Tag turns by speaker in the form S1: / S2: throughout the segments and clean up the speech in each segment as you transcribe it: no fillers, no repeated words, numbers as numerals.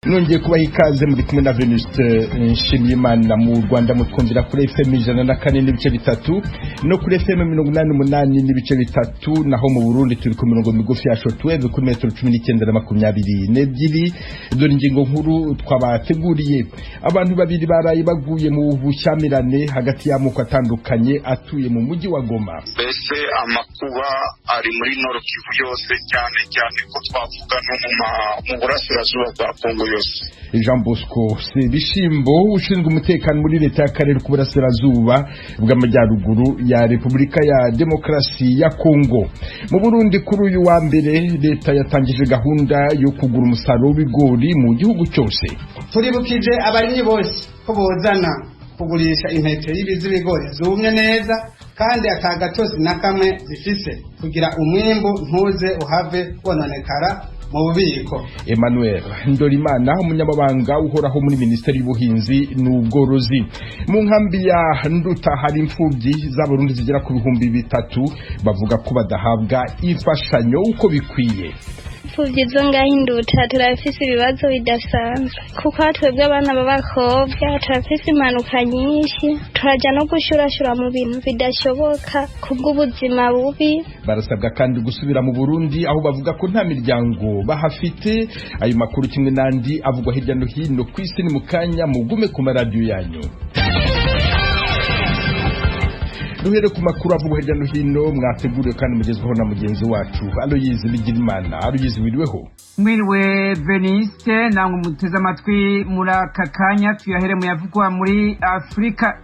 S1: Nongeye kubaha ikaze muri kumwe na Venuste Nshimiyimana mu Rwanda mutwumvira kuri FM 104.3 no kuri FM 88.3 naho mu Burundi turi ku mirongo migufi ya shortwave kuri metero 19 na 22. Dore ingingo nkuru twabateguriye. Abantu babiri baraye baguye mu bushyamirane hagati y'amoko atandukanye atuye mu mujyi wa Goma.
S2: Bese amakuba ari muri Nord Kivu yose cyane ko twavuga no mu burasirazuba bwa Kongo.
S1: Jean Bosco Sebishimbo ushinzwe umutekano muri leta y'akarere k'uburasirazuba bw'amajyaruguru ya Repubulika ya Demokarasi ya Kongo. Mu Burundi kuri uyu wa mbere leta yatangije gahunda yo kugura umusaruro w'ibigori mu gihugu cyose.
S3: Turibukije abarimyi bose ko bozana kugurisha intete y'ibizi bigori zumye neza kandi akagacosi na kamwe zifise kugira umwimbo ntuze uhave wononekara mu bubiko.
S1: Emmanuel Ndorimana umunyamabanga uhoraho muri Minisiteri y'Ubuhinzi n'Ubworozi. Mu nkambi ya Nduta hari imfubyi z'Abarundi zigera ku 3,000 bavuga ko badahabwa imfashanyo uko bikwiye.
S4: Imfubyi zo ngahinduta turafise ibibazo bidasanzwe kuko twebwe abana b'abakobwa turafise impanuka nyinshi turaja no gushurashura mu bintu bidashoboka kubw'ubuzima bubi.
S1: Barasabwa kandi gusubira mu Burundi aho bavuga ko nta miryango bahafite. Ayo makuru kimwe nandi avugwa hirya no hino ku isi ni mukanya mugume ku maradiyo yanyu. Duhere ku makuru avugwa hirya no hino mwateguriwe kandi mugezweho na mugenzi wacu Aloyizi Bigirimana. Aloyizi wiriweho?
S5: Mwiriwe Veniste nangu muteze amatwi muri aka kanya tuyahere mu yavugwa muri Afrika.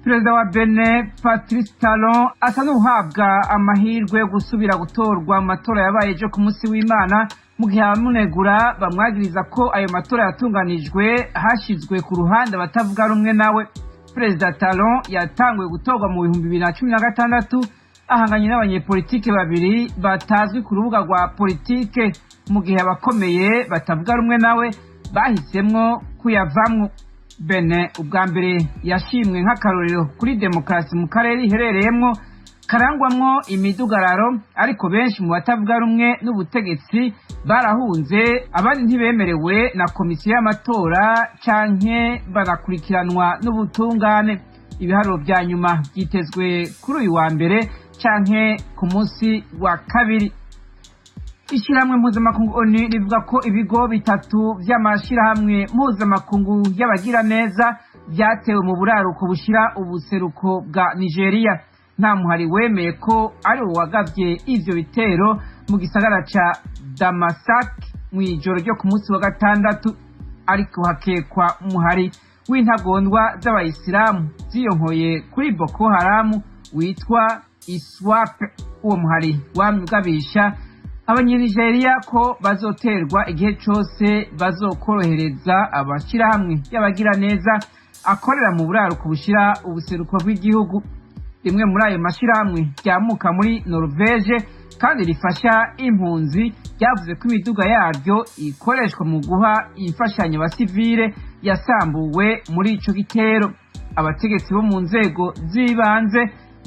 S5: Perezida wa Benin Patrice Talon asa n'uhabwa amahirwe yo gusubira gutorwa mu matora yabaye ejo ku munsi w'Imana mu gihe abamunegura bamwagiriza ko ayo matora yatunganijwe hashizwe ku ruhande batavuga rumwe nawe. Perezida Talon yatanguye gutorwa mu 2016 ahanganye n'abanyepolitike babiri batazwi ku rubuga rwa politike mu gihe abakomeye batavuga rumwe nawe bahisemwo kuyavamwo. Benin ubwa mbere yashimwe nk'akarorero kuri demokarasi mu karere iherereyemwo karangwamwo imidugararo, ariko benshi mu batavuga rumwe n'ubutegetsi barahunze, abandi ntibemerewe na komisiyo y'amatora canke banakurikiranwa n'ubutungane. Ibiharuro vya nyuma byitezwe kuri uyu wa mbere canke ku munsi wa kabiri. Ishyirahamwe mpuzamakungu ONU rivuga ko ibigo bitatu vy'amashirahamwe mpuzamakungu y'abagira neza vyatewe mu buraruko bushira ubuseruko bwa Nigeria. Nta muhari wemeye ko ari uwagavye ivyo bitero mu gisagara ca Damasak mw'ijoro ryo ku munsi wa gatandatu, ariko hakekwa umuhari w'intagondwa z'abayisilamu ziyonkoye kuri Boko Haram witwa ISWAP. Uwo muhari wamugabisha abanyenigeria ko bazoterwa igihe cose bazokorohereza abashirahamwe y'abagira neza akorera mu buraruko bushira ubuseruko bw'igihugu. Rimwe muri ayo mashirahamwe ryamuka muri Norvege kandi rifasha impunzi ryavuze ko imiduga yaryo ikoreshwa mu guha imfashanyo abasivile yasambuwe muri ico gitero. Abategetsi bo mu nzego z'ibanze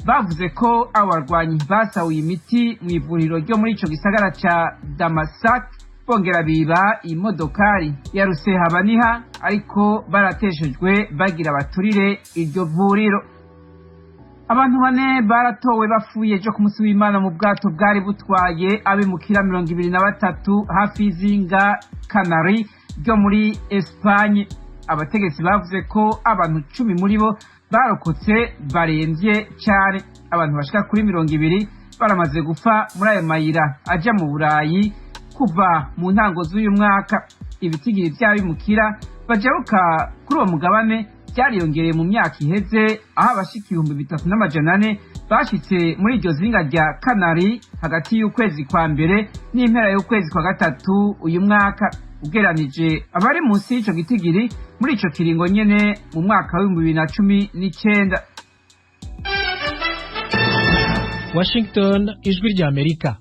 S5: bavuze ko abarwanyi basahuye imiti mu ivuriro ryo muri ico gisagara ca Damasak, bongera biba imodokari ya Rusehabaniha, ariko barateshejwe bagira baturire iryo vuriro. Abantu bane baratowe bapfuye ejo ku munsi w'Imana mu bwato bwari butwaye abimukira 23 hafi y'izinga Canary ryo muri Espagne. Abategetsi bavuze ko abantu 10 muri bo barokotse baremvye cyane. Abantu bashika kuri 20 baramaze gufa muri ayo mayira aja mu Burayi kuva mu ntango z'uyu mwaka. Ibitigiri by'abimukira bajabuka kuri uwo mugabane byariyongereye mu myaka iheze, aho abashika 3,400 bashitse muri iryo zinga rya Canary hagati y'ukwezi kwa mbere n'impera y'ukwezi kwa gatatu uyu mwaka. Ugeranije abari munsi y'ico gitigiri muri ico kiringo nyene mu mwaka wa 2019.
S6: Washington, ijwi rya Amerika.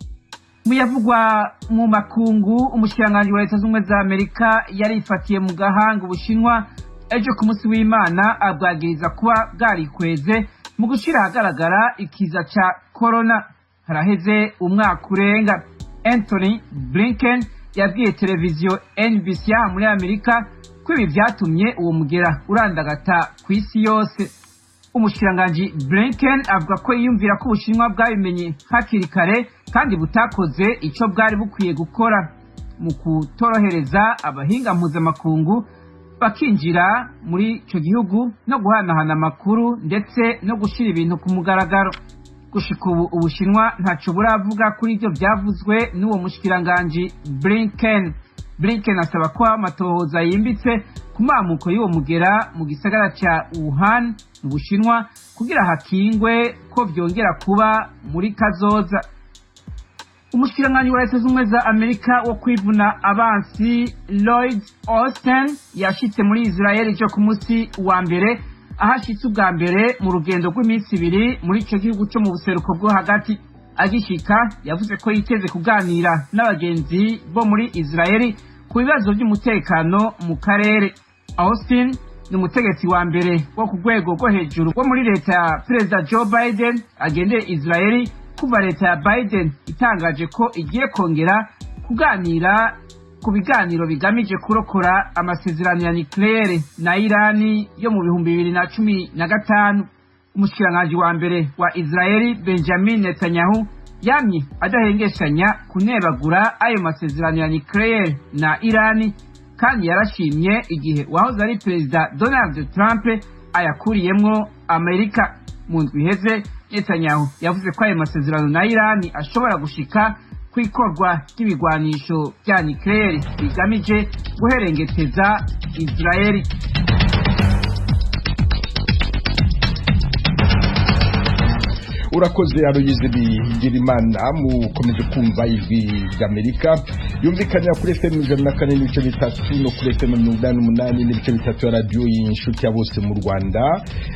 S5: Muyavugwa mu makungu, umushikiranganji wa Leta z'Ubumwe za Amerika yarifatiye mu gahanga Ubushinwa ejo ku munsi w'Imana abwagiriza kuba bwarikweze mu gushira ahagaragara ikiza ca corona. Haraheze umwaka urenga. Anthony Blinken yabwiye televiziyo NBC muri Amerika ko ibi byatumye uwo mugera urandagata ku isi yose. Umushikiranganji Blinken avuga ko yiyumvira ko Ubushinwa bwabimenye hakiri kare kandi butakoze ico bwari bukwiye gukora mu kutorohereza abahinga mpuzamakungu bakinjira muri ico gihugu no guhanahana amakuru ndetse no gushira ibintu ku mugaragaro. Gushika ubu Ubushinwa ntaco buravuga kuri ivyo byavuzwe n'uwo mushikiranganji Blinken. Blinken asaba ko amatohoza yimbitse ku mamuko y'uwo mugera mu gisagara ca Wuhan mu Bushinwa kugira hakingwe ko vyongera kuba muri kazoza. Umushikiranganji wa Leta Zunze za Amerika wo kwivuna abansi Lloyd Austin yashitse muri Israel cyo ku munsi wa mbere ahashitse ubwa mbere mu rugendo rw'iminsi 2 muri ico gihugu cyo mu buseruko bwo hagati. Agishika yavuze ko yiteze kuganira n'abagenzi bo muri Israel ku bibazo by'umutekano mu karere. Austin ni umutegetsi wa mbere wo ku rwego rwo hejuru wo muri leta ya Perezida Joe Biden agendeye Israel kuva leta ya Biden itangaje ko igiye kongera kuganira ku biganiro bigamije kurokora amasezerano ya nucleaire na Irani yo mu 2015. Umushikiranganji wa mbere wa Israel Benjamin Netanyahu yamye adahengeshanya kunebagura ayo masezerano ya nucleaire na Irani kandi yarashimye igihe wahoze ari Perezida Donald Trump ayakuriyemwo Amerika. Mu ndwi iheze Netanyahu yavuze ko ayo masezerano na Irani ashobora gushika kwikorwa ry'ibigwanisho bya nucleaire bigamije guherengeteza Israeli.
S1: Urakoze Aloyize Bigirimana. Mukomeje kumva ijwi ry'Amerika yumvikana kuri FM 104.3 no kuri FM 88.3 ya radio y'inshuti ya bose mu Rwanda.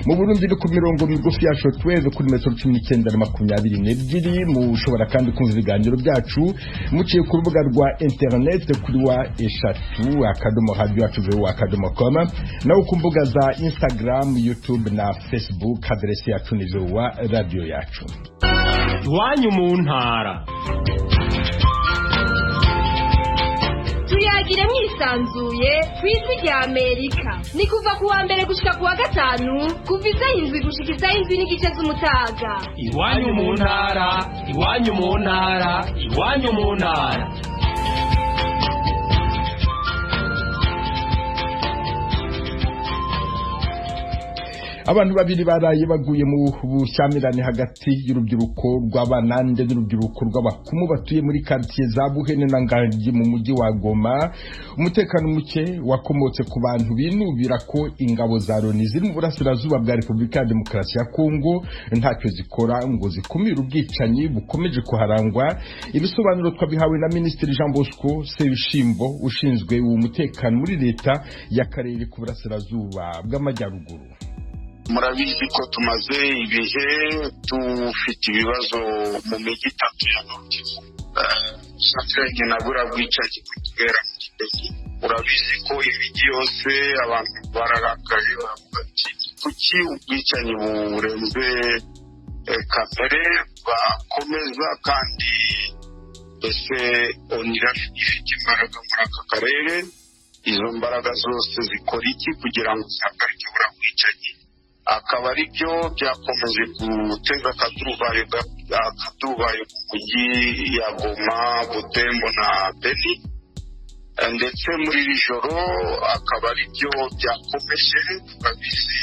S1: Mu Burundi ni ku mirongo migufi ya shortwave kuri metero 19 na 22. Mushobora kandi kumva ibiganiro byacu muciye ku rubuga rwa internet kuri wa eshatu @radio@com naho ku mbuga za Instagram, YouTube na Facebook. Adresse yacu ni radio yacu.
S7: Iwanyu mu ntara.
S8: Tuyagire mwisanzuye kw'ijwi rya Amerika. Ni kuva ku wa mbere gushika ku wa gatanu kuva isaha 7 gushika isaha 7 n'igice z'umutaga.
S7: Iwanyu mu ntara, iwanyu mu ntara, iwanyu mu ntara.
S1: Abantu babiri baraye baguye mu bushyamirane hagati y'urubyiruko rw'abanande n'urubyiruko rw'abakumu batuye muri quartier za Buhene na Ngangi mu mujyi wa Goma. Umutekano muke wakomotse ku bantu binubira ko ingabo za Loni ziri mu burasirazuba bwa Repubulika ya Demokarasi ya Kongo ntacyo zikora ngo zikumire ubwicanyi bukomeje kuharangwa. Ibisobanuro twabihawe na Minisitiri Jean Bosco Sebishimbo ushinzwe umutekano muri leta y'akarere ku burasirazuba bw'amajyaruguru.
S2: Murabizi ko tumaze ibihe dufite ibibazo mu mijyi 3 ya Nord-Kivu. Saturanye na burabwicaje kugera mu Kigezi. Urabizi ko imijyi yose abantu bararakaye bavuga ati kuki ubwicanyi burenze kamere bakomeza kandi ese onira ifite imbaraga muri aka karere. Izo mbaraga zose zikora iki kugira ngo zakarike burabwicaye? Akaba ari byo byakomeje guteza akaduruvayo mu mujyi ya Goma, Butembo na Beni, ndetse muri iri joro akaba ari byo byakomeje. Tukabizi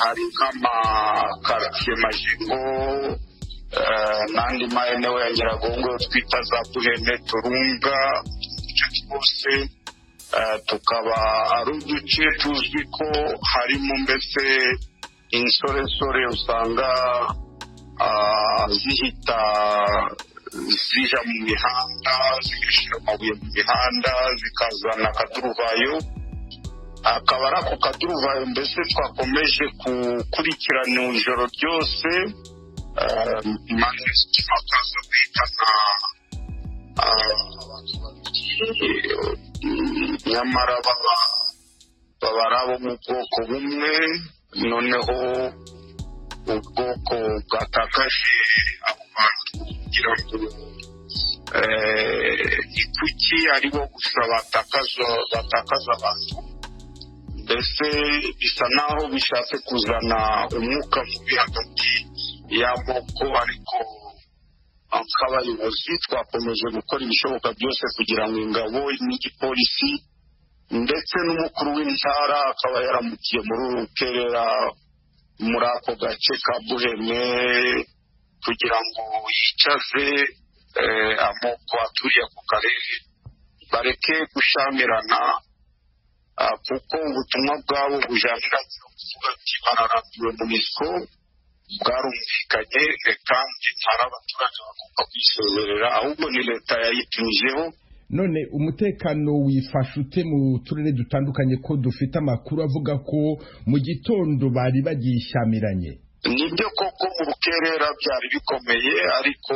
S2: hari nk'amakartiye Majengo n'andi maeneo ya Nyiragongo twita za Buhene, Turunga, igice cyose tukaba ari uduce tuzwi ko harimo mbese insoresore usanga zihita zija mu mihanda zigashyira amabuye mu mihanda zikazana akaduruvayo. Akaba ari ako kaduruvayo mbese twakomeje gukurikirana ijoro ryose maze tukaza kwitana nyamara baba ari abo mu bwoko bumwe, noneho ubwoko bwatakaje abo bantu kugira ngo ni kuki aribo gusa batakaza abantu, mbese bisa naho bishatse kuzana umwuka mubi hagati y'amoko. Ariko nk'abayobozi twakomeje gukora ibishoboka byose kugira ngo ingabo n'igipolisi ndetse n'umukuru w'intara akaba yaramukiye muri Rukerera muri ako gace ka Buhene kugira ngo yicaze amoko aturiye ku karere, bareke gushamirana, kuko ubutumwa bwabo bujaniranye kuvuga ati bararambiwe MONUSCO bwarumvikanye kandi ntari abaturage bagomba kwisezerera, ahubwo ni leta yayitumijeho.
S1: None umutekano wifashe ute mu turere dutandukanye ko dufite amakuru avuga ko mu gitondo bari bagishamiranye?
S2: Nibyo koko mu Rukerera byari bikomeye, ariko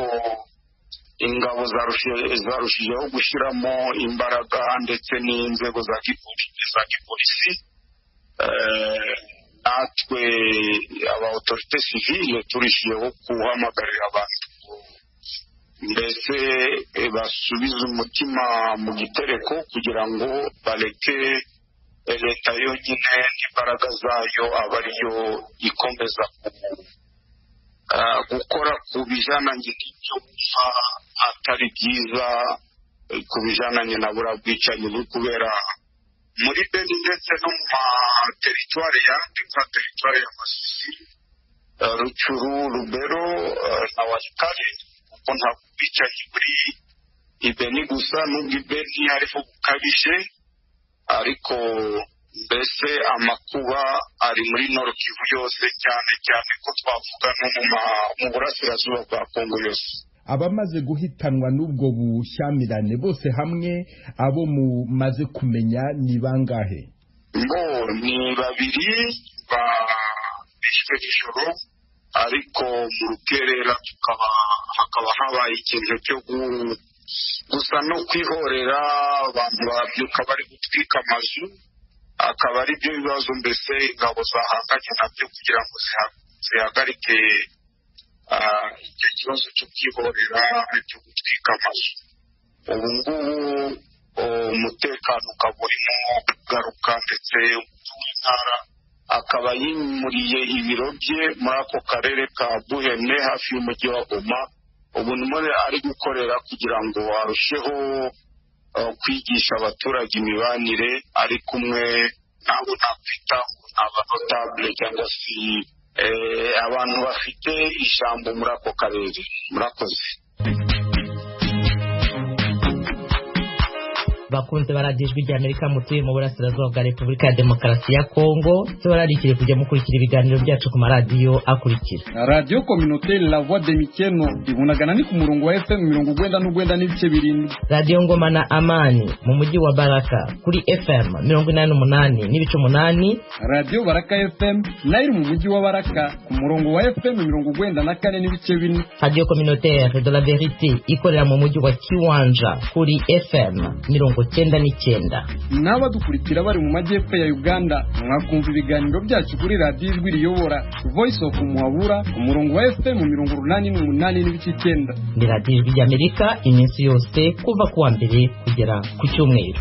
S2: ingabo zarushijeho gushyiramo imbaraga ndetse n'inzego za gipolisi, natwe aba autorité civile turishijeho guhamagarira abantu mbese basubize umutima mu gitereko kugira ngo bareke leta yonyine n'imbaraga zayo aba ariyo ikomeza gukora ku bijananye n'ibyo atari byiza, ku bijananye na buriya bwicanyi buri kubera muri Beni ndetse no mu materitwari yandi nka teritwari ya Masisi, Rucuru, Rubero na Walikale, kuko nta bwicanyi buri Beni gusa, n'ubwo Beni hariho bukabije, ariko mbese amakuba ari muri Nord Kivu yose, cyane cyane ko twavuga no mu burasirazuba bwa Kongo yose.
S1: Abamaze guhitanwa n'ubwo bushyamirane bose hamwe abo mumaze kumenya ni bangahe?
S2: Ni babiri bishwe ijoro, ariko mu Rukerera hakaba habaye ikintu cyo gusa no kwihorera, abantu babyuka bari gutwika amazu, akaba ari byo bibazo mbese ingabo zahanganye nabyo kugira ngo zihagarike icyo kibazo cyo kwihorera cyo gutwika amazu. Ubu ngubu umutekano ukaba urimo kugaruka, ndetse intara akaba yimuriye ibiro bye muri ako karere ka Buhene hafi y'umujyi wa Goma. Ubu nimwe ari gukorera kugira ngo arusheho kwigisha abaturage imibanire, ari kumwe nabo nakwita abanotable cyangwa se abantu bafite ijambo muri ako karere. Murakoze.
S9: bakunze baradijwe rya Amerika mutuye mu burasirazuba bwa Repubulika ya Demokarasi ya Kongo, bararikire kujya mukurikira ibiganiro byacu ku maradiyo akurikira:
S10: Radio Communautaire La Voix de Mikeno ibunagana ni ku murongo wa FM 99 n'ibice birindwi.
S9: Radio Ngoma na Amani mu mujyi wa Baraka kuri FM 88 n'ibice 8.
S10: Radio Baraka FM nayo mu mujyi wa Baraka ku murongo wa FM 94 n'ibice 4.
S9: Radio Communautaire de la Vérité ikorera mu mujyi wa Kiwanja kuri FM 99.
S10: N'abadukurikira bari mu majyepfo ya Uganda mwakumva ibiganiro byacu kuri Radio Ijwi Riyobora Voice of Muhabura ku murongo wa FM 88 n'ibice 9.
S9: Ni Radio Ijwi ry'Amerika iminsi yose kuva kuwa mbere kugera ku cyumweru.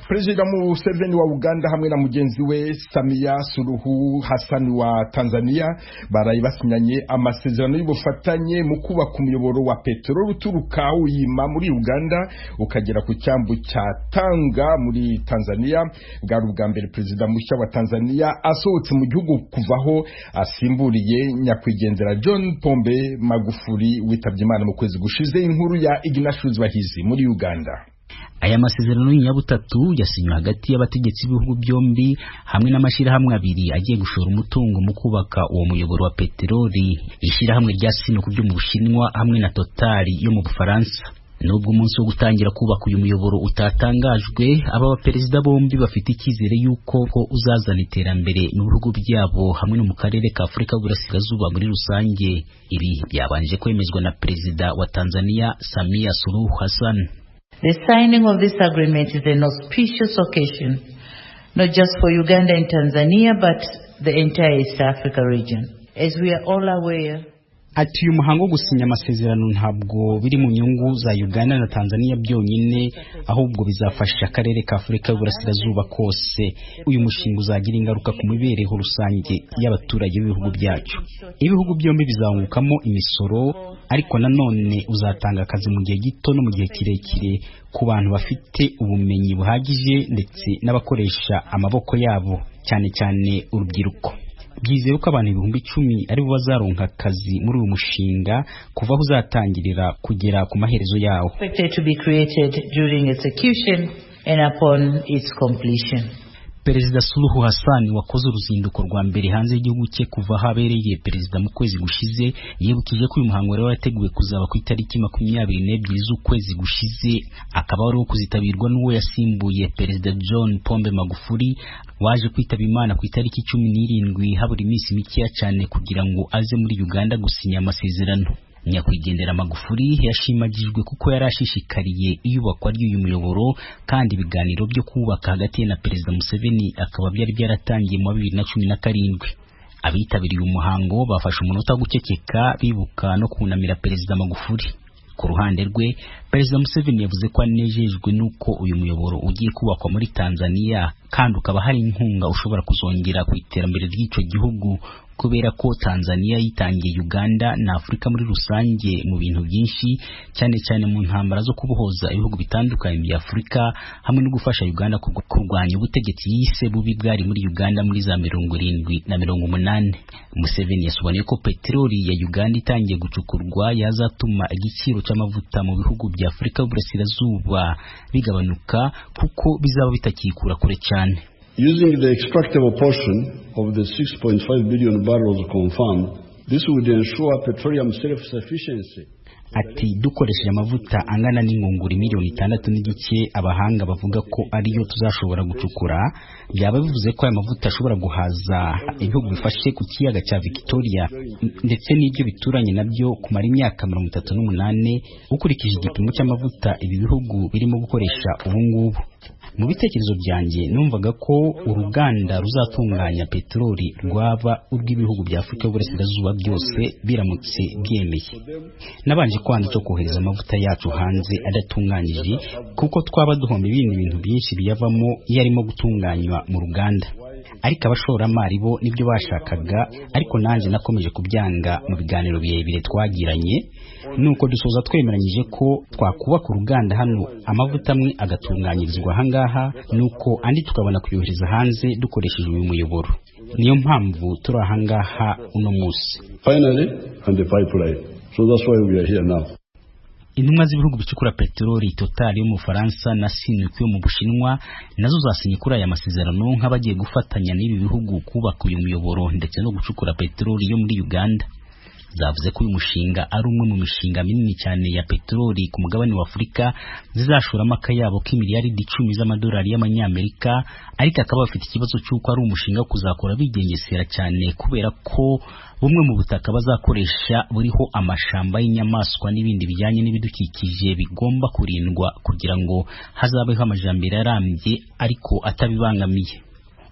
S1: Perezida Museveni wa Uganda hamwe na mugenzi we Samia Suluhu Hassan wa Tanzania barayi basinyanye amasezerano y'ubufatanye mu kubaka umuyoboro wa peteroli uturuka uyima muri Uganda ukagera ku cyambu cya Tanga muri Tanzania. Bwari ubwa mbere perezida mushya wa Tanzania asohotse mu gihugu kuvaho asimburiye nyakwigendera John Pombe Magufuli witabye Imana mu kwezi gushize. Inkuru ya Ignatius Bahizi muri Uganda.
S11: Aya masezerano y'inyabutatu yasinywe hagati y'abategetsi b'ibihugu byombi hamwe n'amashirahamwe abiri agiye gushora umutungo mu kubaka uwo muyoboro wa peteroli. Ishirahamwe rya Sinopec ryo mu Bushinwa hamwe na Total yo mu Bufaransa. Nubwo umunsi wo gutangira kubaka uyu muyoboro utatangajwe, aba baperezida bombi bafite icyizere yuko ko uzazana iterambere mu bihugu byabo hamwe no mu karere ka Afurika y'Uburasirazuba muri rusange. Ibi byabanje kwemezwa na perezida wa Tanzania Samia Suluhu Hassan.
S12: The signing of this agreement is an auspicious occasion, not just for Uganda and Tanzania, but the entire East Africa region. As we are all aware,
S11: Ati uyu muhango wo gusinya amasezerano ntabwo biri mu nyungu za Uganda na Tanzania byonyine, ahubwo bizafasha akarere ka Afurika y'Uburasirazuba kose. Uyu mushinga uzagira ingaruka ku mibereho rusange y'abaturage b'ibihugu byacu. Ibihugu byombi bizungukamo imisoro, ariko nanone uzatanga akazi mu gihe gito no mu gihe kirekire ku bantu bafite ubumenyi buhagije ndetse n'abakoresha amaboko yabo, cyane cyane urubyiruko. Byizeye ko abantu 10,000 ari bo bazaronka akazi muri uyu mushinga kuva aho uzatangirira kugera ku maherezo yawo.
S12: Expected to be created during execution and upon its completion.
S11: Perezida Suluhu Hassan wakoze uruzinduko rwa mbere hanze y'igihugu cye kuva habereye perezida mu kwezi gushize, yibukije ko uyu muhango rero wateguwe kuzaba ku itariki 22 z'ukwezi gushize, akaba ari kuzitabirwa n'uwo yasimbuye perezida John Pombe Magufuli waje kwitaba Imana ku itariki 17 habura iminsi mike cyane kugira ngo aze muri Uganda gusinya amasezerano. Nyakwigendera Magufuli yashimagijwe kuko yarashishikariye iyubakwa ry'uyu muyoboro, kandi ibiganiro byo kubaka hagati na perezida Museveni akaba byari byaratangiye mu 2017. Abitabiriye umuhango bafashe umunota wo guceceka bibuka no kunamira perezida Magufuli. Ku ruhande rwe, perezida Museveni yavuze ko anejejwe nuko uyu muyoboro ugiye kubakwa muri Tanzania, kandi ukaba hari inkunga ushobora kuzongera ku iterambere ry'icyo gihugu, kubera ko Tanzania yitangiye Uganda na Afurika muri rusange mu bintu byinshi, cyane cyane mu ntambara zo kubohoza ibihugu bitandukanye bya Afurika, hamwe no gufasha Uganda kurwanya ubutegetsi yise bubi bwari muri Uganda muri za 70 na 80. Museveni yasobanuye ko peteroli ya Uganda itangiye gucukurwa yazatuma igiciro cy'amavuta mu bihugu bya Afurika y'Uburasirazuba bigabanuka kuko bizaba bitakikura kure cyane.
S13: Using the extractable portion of the 6.5 billion barrels confirmed, this would ensure petroleum self-sufficiency.
S11: Ati dukoresheje amavuta angana n'ingunguru 6.5 million abahanga bavuga ko ariyo tuzashobora gucukura, byaba bivuze ko aya mavuta ashobora guhaza ibihugu bifashe ku kiyaga cya Victoria ndetse n'ibyo bituranye nabyo kumara imyaka 38 ukurikije igipimo cy'amavuta ibi bihugu birimo gukoresha ubu ngubu. Mu bitekerezo byanjye numvaga ko uruganda ruzatunganya peteroli rwaba urw'ibihugu bya Afurika y'Uburasirazuba byose biramutse byemeye. Nabanje kwanda cyo kohereza amavuta yacu hanze adatunganyije kuko twaba duhomba ibindi bintu byinshi biyavamo iyo arimo gutunganywa mu ruganda. Ariko abashoramari bo nibyo bashakaga, ariko nanjye nakomeje kubyanga mu biganiro birebire twagiranye, nuko dusoza twemeranyije ko twakubaka uruganda hano, amavuta amwe agatunganyirizwa ahangaha, nuko andi tukabona kuyohereza hanze dukoresheje uyu muyoboro. Niyo mpamvu turi ahangaha uno munsi.
S13: Finally, on the pipeline. So that's why we are here now.
S11: Intumwa z'ibihugu bicukura peteroli Total yo mu Faransa na Sinopec yo mu Bushinwa nazo zasinye kuri aya masezerano nk'abagiye gufatanya n'ibi bihugu kubaka uyu muyoboro ndetse no gucukura peteroli yo muri Uganda. Zavuze ko uyu mushinga ari umwe mu mishinga minini cyane ya peteroli ku mugabane wa Afurika, zizashoramo akayabo k'imiliyaridi 10 z'amadolari y'amanyamerika, ariko akaba bafite ikibazo cy'uko ari umushinga kuzakora bigengesera cyane kubera ko bumwe mu butaka bazakoresha buriho amashamba y'inyamaswa n'ibindi bijyanye n'ibidukikije bigomba kurindwa kugira ngo hazabeho amajambere arambye ariko atabibangamiye.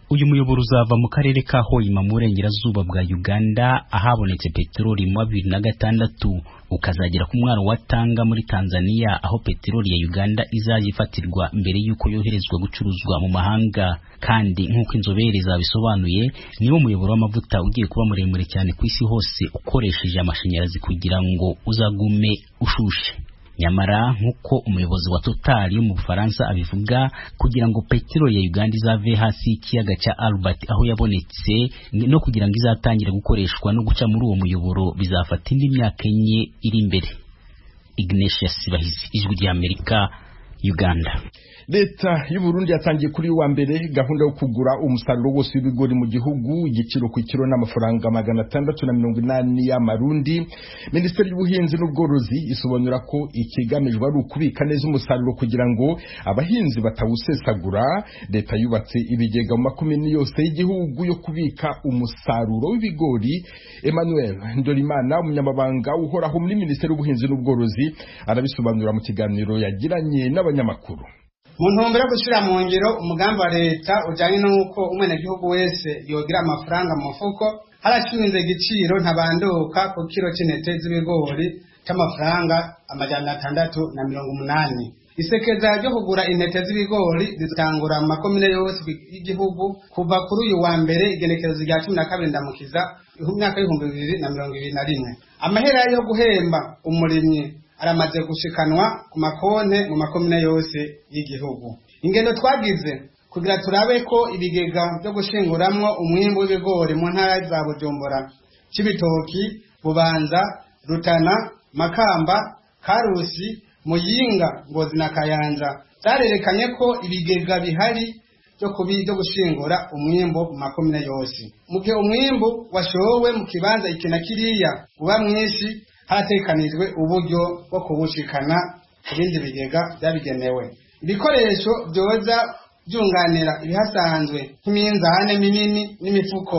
S11: Uyu muyoboro uzava mu karere ka Hoima mu burengerazuba bwa Uganda ahabonetse peteroli mu 2006, ukazagera ku mwaro wa Tanga muri Tanzania aho peteroli ya Uganda izayifatirwa mbere y'uko yoherezwa gucuruzwa mu mahanga. Kandi nk'uko inzobere zabisobanuye, niwo muyoboro w'amavuta ugiye kuba muremure cyane ku isi hose ukoresheje amashanyarazi kugira ngo uzagume ushushe. Nyamara nk'uko umuyobozi wa Total yo mu Bufaransa abivuga, kugira ngo peteroli ya Uganda izave hasi ikiyaga cya Albert aho yabonetse no kugira ngo izatangira gukoreshwa no guca muri uwo muyoboro bizafata indi myaka 4 iri imbere. Ignatius Bahizi, Ijwi ry'Amerika, Uganda.
S1: Leta y'u Burundi yatangiye kuri wa mbere gahunda yo kugura umusaruro wose w'ibigori mu gihugu, igiciro ku kilo n'amafaranga 680 y'amarundi. Minisiteri y'Ubuhinzi n'Ubworozi isobanura ko ikigamijwe ari ukubika neza umusaruro kugira ngo abahinzi batawusesagura. Leta yubatse ibigega mu makomini yose y'igihugu yo kubika umusaruro w'ibigori. Emmanuel Ndorimana, umunyamabanga uhoraho muri Minisiteri y'Ubuhinzi n'Ubworozi, arabisobanura mu kiganiro yagiranye n'abanyamakuru.
S3: mu ntumbero yo gushyira mu ngiro umugambi wa leta ujyanye n'uko umwenegihugu wese yogira amafaranga mu mufuko harashinze igiciro ntabanduka ku kiro cy'intete z'ibigori cy'amafaranga 680. Isekeza ryo kugura intete z'ibigori rizatangura mu makomine yose y'igihugu kuva kuri uyu wa mbere igenekerezo rya 12 Ndamukiza umwaka w'2021. Amahera yo guhemba umurimyi aramaze gushikanwa ku makonte mu makomine yose y'igihugu. Ingendo twagize kugira turabe ko ibigega byo gushinguramwo umwimbu w'ibigori mu ntara za Bujumbura, Cibitoki, Bubanza, Rutana, Makamba, Karusi, Muyinga, Ngozi na Kayanza zarerekanye ko ibigega bihari byo gushingura umwimbu mu makomine yose. Mu gihe umwimbu washowe mu kibanza ikina kiriya uba mwinshi, haratekanijwe uburyo bwo kubushikana ku bindi bigega byabigenewe. Ibikoresho byoza byunganira ibihasanzwe nk'iminzane minini n'imifuko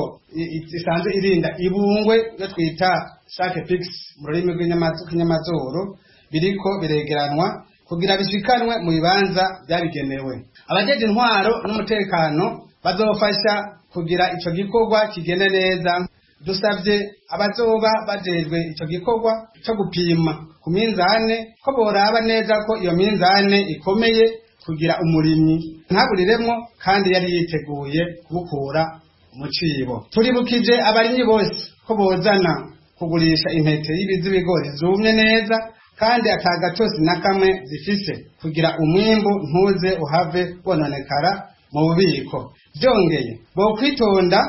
S3: isanzwe irinda ibungwe yo twita sake pix mu rurimi rw'inyamazuru biriko biregeranwa kugira bishikanwe mu bibanza byabigenewe. Abajeje intwaro n'umutekano bazofasha kugira ico gikorwa kigende neza. Dusabye abazoba bajejwe ico gikorwa cyo gupima ku minzane ko boraba neza ko iyo minzane ikomeye kugira umurimyi ntaburiremwo kandi yari yiteguye kubukura mu cibo. Turibukije abarimyi bose ko bozana kugurisha intete y'ibigori zumye neza kandi atagatosi na kamwe zifise kugira umwimbu ntuze uhave wononekara mu bubiko. Byongeye bo kwitonda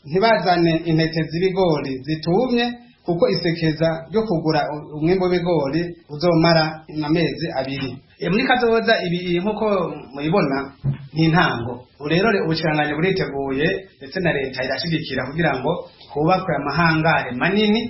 S3: ntibazane intete z'ibigori zitumye kuko isekeza ryo kugura umwimbu w'ibigori uzomara amezi 2. Muri kazoza ibi nkuko muyibona n'intango. Rero ubushiranganje buriteguye ndetse na leta irashigikira kugira ngo hubakwe amahangare manini,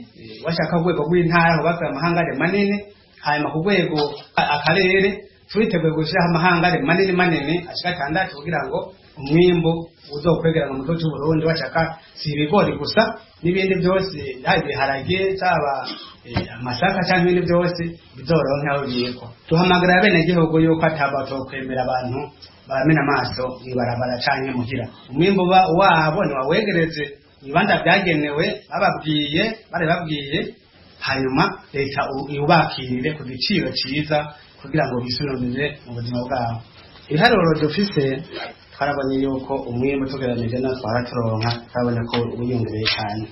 S3: washaka urwego rw'intara hubakwe amahangare manini, hanyuma ku rwego akarere turiteguye gushyiraho amahangare manini ashika 6 kugira ngo umwimbu uzokwegerana mu gihugu cy'u Burundi. Washaka si ibigori gusa n'ibindi byose ibiharage cyaba amasaka cyangwa ibindi byose bizoronka aho biyeko. Duhamagara bene gihugu yuko atabato kwemera abantu baramena amaso ibarabara canke muhira. Umwimbu wabo ni wawegereze ibanda byagenewe bababwiye hanyuma leta yubakirire ku giciro cyiza kugira ngo bisununire mu buzima bwabo. Iharuro dufise twarabonye yuko umwimbu tugeranije na twaturonka twabona ko ubuyungereye cyane.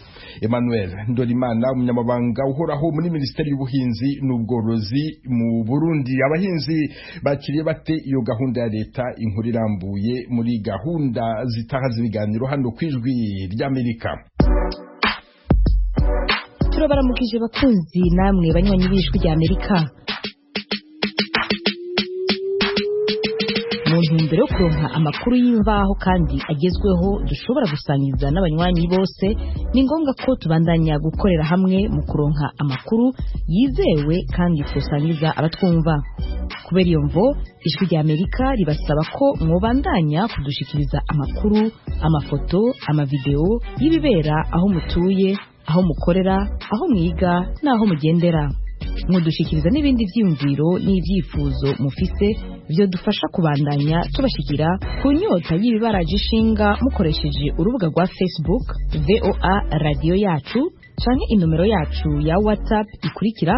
S1: Emmanuel Ndorimana umunyamabanga uhoraho muri Minisiteri y'Ubuhinzi n'Ubworozi mu Burundi. Abahinzi bakiriye bate iyo gahunda ya leta? Inkuru irambuye muri gahunda zitaha z'ibiganiro hano kwijwi ry'Amerika.
S14: Turabaramukije bakunzi namwe banywanyi b'ijwi ry'Amerika. Mu ntumbero yo kuronka amakuru y'imvaho kandi agezweho dushobora gusangiza n'abanywanyi bose, ni ngombwa ko tubandanya gukorera hamwe mu kuronka amakuru yizewe kandi tusangiza abatwumva. Kubera iyo mvo ijwi ry'Amerika ribasaba ko mwobandanya kudushikiriza amakuru, amafoto, amavideo y'ibibera aho mutuye, aho mukorera, aho mwiga n'aho mugendera. Mudushikiriza n'ibindi vyiyumviro n'ivyifuzo mufise byo dufasha kubandanya tubashikira ku nyota y'ibibaraje ishinga mukoresheje urubuga rwa Facebook VOA Radio Yacu canke inomero yacu ya WhatsApp ikurikira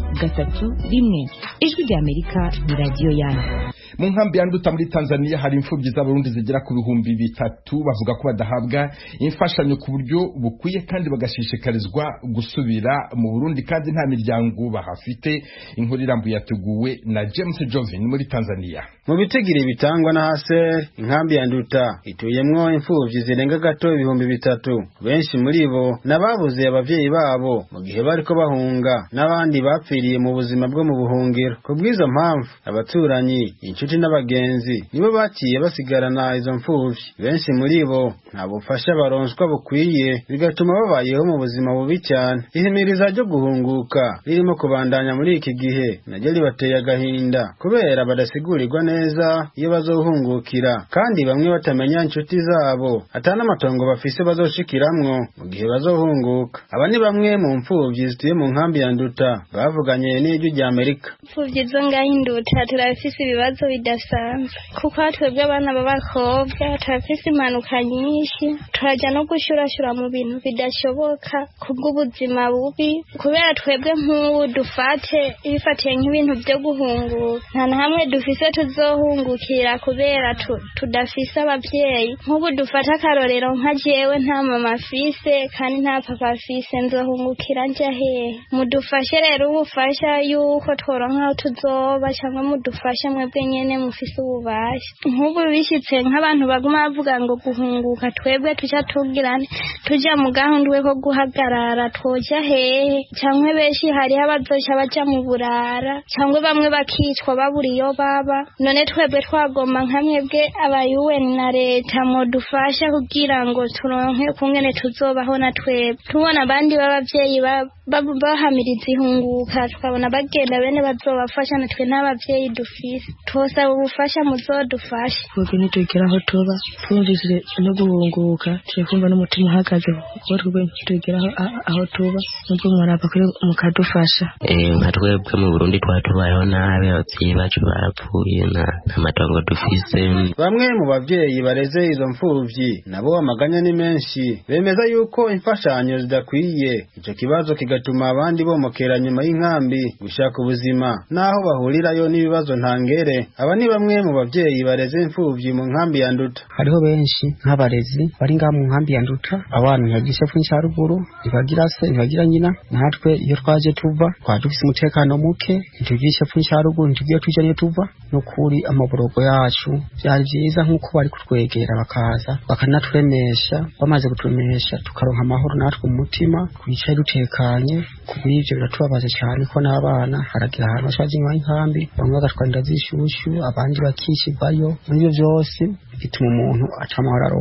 S14: *120224193 Ijwi ry'Amerika ni radio yanyu.
S1: Mu nkambi ya Nduta muri Tanzania hari imfubyi z'abarundi zigera ku 3,000 bavuga ko badahabwa imfashanyo ku buryo bukwiye kandi bagashishikarizwa gusubira mu Burundi kandi nta miryango bahafite. Inkuru irambuye yateguwe na James Jovin muri Tanzania.
S15: Mu bitegire bitangwa na HCR, inkambi ya Nduta ituyemwo imfubyi zirenga gato 3,000. Benshi muri bo nababuze abavyeyi babo mu gihe bariko bahunga, n'abandi bapfiriye mu buzima bwo mu buhungiro. Kubwizo mpamvu abaturanyi inshuti n'abagenzi nibo baciye basigarana izo mfuvyi. Benshi muri bo nta bufasha baronswa bukwiye, bigatuma babayeho mu buzima bubi cyane. Ihimiriza ryo guhunguka ririmo kubandanya muri iki gihe naryo ribateye agahinda kubera badasigurirwa neza iyo bazohungukira, kandi bamwe batamenya inshuti zabo atana amatongo bafise bazoshikiramwo mu gihe bazohunguka. Aba ni bamwe mu mfuvyi zituye mu nkambi ya Nduta bavuganye n'ijwi rya Amerika.
S4: Imfuvyi zo ngaho i Nduta turafise ibibazo bidasanzwe kuko twebwe abana b'abakobwa turafise impanuka nyinshi, turaja no gushurashura mu bintu bidashoboka kubw'ubuzima bubi, kubera twebwe nk'ubu bifatiye nk'ibintu byo guhunguka nta na hamwe dufise tuzohungukira kubera tudafise abavyeyi. Nk'ubu dufata akarorero nka jewe nta mama afise kandi nta papa afise, nzohungukira nja hehe? Mudufashe rero ubufasha yuko tworonka aho tuzoba, cyangwa mudufashe mwebwe nyene mufise ububasha. Nk'ubu bishitse nk'abantu baguma bavuga ngo guhunguka, twebwe tuja mu gahundwe ko guhagarara twoja hehe? Cyangwa benshi hariho abazoca baja mu burara, cyangwa bamwe bakicwa babura iyo baba. None twebwe twagomba nka mwebwe aba UN na leta mudufasha kugira ngo turonke kungene tuzobaho na twebwe. Tubona abandi b'abavyeyi bahamiriza ihunguka, tukabona bagenda bene bazobafasha, natwe n'abavyeyi dufise twosaba ubufasha muzodufasha.
S16: Twebwe ntitugera aho tuba, twumvise no guhunguka tukumva n'umutima uhagaze kuko twebwe ntitugera aho tuba, nubwo mwaraba kuri mukadufasha.
S17: Nka twebwe mu Burundi twatubayeho nabi, abavyeyi bacu barapfuye nta matongo dufise.
S15: Bamwe mu bavyeyi bareze izo mfuvyi nabo amaganya ni menshi, bemeza yuko imfashanyo zidakwiye. Ico kibazo kigatuma abandi bomokera nyuma y'inkambi gushaka ubuzima naho bahurirayo n'ibibazo ntangere. Aba ni bamwe mu bavyeyi bareze imfuvyi mu nkambi ya Nduta.
S18: Hariho benshi nk'abarezi bari ngaha mu nkambi ya Nduta, abana ntibagisha pfunyi ruguru, ntibagira se ntibagira nyina. Natwe iyo twaje tuva dufise umutekano muke, ntitugisha pfunyi ruguru, ntitugiye tuja niyo tuva. Nukuri amaborogo yacu byari byiza nk'uko bari kutwegera bakaza bakanaturemesha, bamaze kuturemesha tukaronka amahoro natwe mu mutima, twicaye dutekanye. Kubw'ivyo biratubabaza cyane ko n'abana haragira ahantu bashaje inyuma y'inkambi, bamwe bagatwara inda z'ishushu, abandi bakishirwayo. Muri ivyo vyose bituma umuntu atamahoro.